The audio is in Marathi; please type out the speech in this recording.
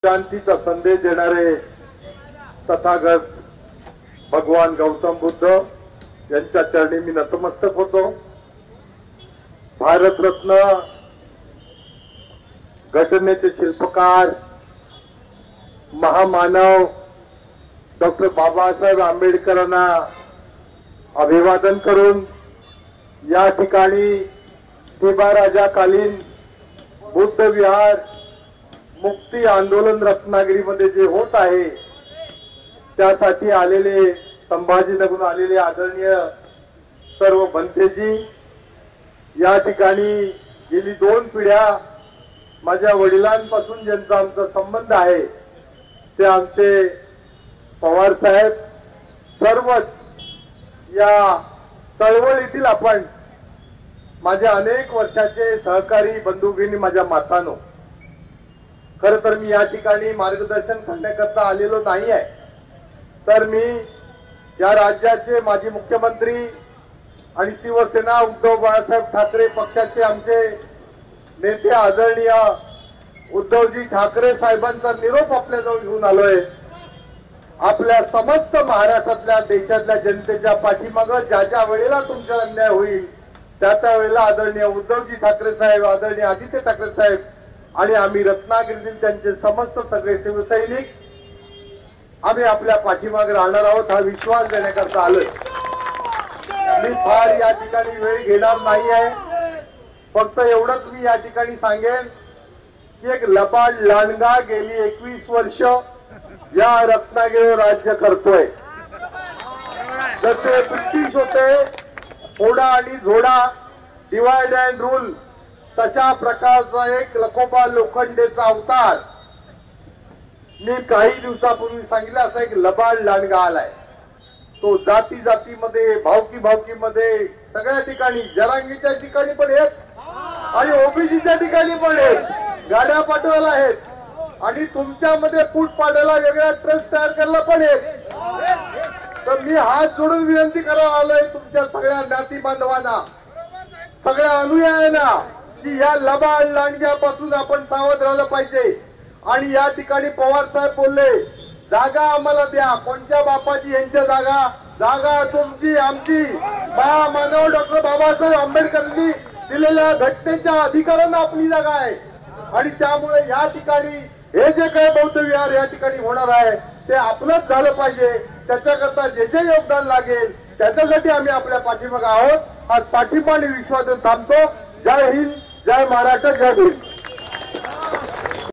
शांतीचा संदेश देणारे तथागत भगवान गौतम बुद्ध यांच्या चरणी मी नतमस्तक होतो। भारतरत्न घटनेचे शिल्पकार महामानव डॉक्टर बाबासाहेब आंबेडकरांना अभिवादन करून या ठिकाणी ठिबा राजाकालीन बुद्ध विहार मुक्ती आंदोलन रत्नागिरीमध्ये जे होत आहे त्यासाठी आलेले संभाजीनगरहून आलेले आदरणीय सर्व भंतेजी, या ठिकाणी गेली 2 पिढ्या माझ्या वडिलांपासून ज्यांचा आमचा संबंध आहे ते आमचे पवार साहेब, सर्वच या चळवळीतील आपण माझ्या अनेक वर्षाचे सहकारी बंधू भगिनी, माझ्या मातांनो, खर तर मी या ठिकाणी मार्गदर्शन करण्याकरता आलेलो नाही आहे, तर मी या राज्याचे माजी मुख्यमंत्री आणि शिवसेना उद्धव बाळासाहेब ठाकरे पक्षाचे आमचे नेते आदरणीय उद्धवजी ठाकरे साहेबांचा निरोप आपल्याजवळ घेऊन आलोय। आपल्या समस्त महाराष्ट्रातल्या देशातल्या जनतेच्या पाठीमागे ज्या वेळेला तुमचा अन्याय होईल त्या वेळेला आदरणीय उद्धवजी ठाकरे साहेब, आदरणीय आदित्य ठाकरे साहेब आणि आम्ही रत्नागिरीतील त्यांचे समस्त सगळे शिवसैनिक आम्ही आपल्या पाठीमागे राहणार आहोत हा विश्वास देण्याकरता आलोय। मी फार या ठिकाणी वेळ घेणार नाही आहे, फक्त एवढंच मी या ठिकाणी सांगेन की एक लबाड लांडगा गेली 21 वर्ष या रत्नागिरीवर राज्य करतोय। जसे ब्रिटिश होते फोडा आणि झोडा, डिवाइड अँड रूल, तशा प्रकारचा एक लखोबा लोखंडेचा अवतार मी काही दिवसापूर्वी सांगितलं, असा एक लबाड लांडगा आलाय। तो जाती जातीमध्ये, भावकी भावकीमध्ये, सगळ्या ठिकाणी, जरांगीच्या ठिकाणी पण हेच आणि ओबीसीच्या ठिकाणी पण हेच, गाड्या पाठवायला आहेत आणि तुमच्यामध्ये फूट पाडायला वेगळा ट्रस्ट तयार करायला पण हेच। तर मी हात जोडून विनंती करायला आलोय तुमच्या सगळ्या नाती बांधवांना, सगळ्या अनुयायांना की या लबाड लांडग्यापासून आपण सावध राहिलं पाहिजे। आणि या ठिकाणी पवार साहेब बोलले जागा आम्हाला द्या, कोणत्या बापाची, यांच्या जागा, जागा तुमची आमची, महामानव डॉक्टर बाबासाहेब आंबेडकरांनी दिलेल्या घटनेच्या अधिकारांना आपली जागा आहे। आणि त्यामुळे या ठिकाणी हे जे काही बौद्ध विहार या ठिकाणी होणार आहे ते आपलंच झालं पाहिजे, त्याच्याकरता जे जे योगदान लागेल त्याच्यासाठी आम्ही आपल्या पाठीमागे आहोत। आज पाठिंबा आणि विश्वास थांबतो। जय हिंद, जय महाराष्ट्र, जय भीम।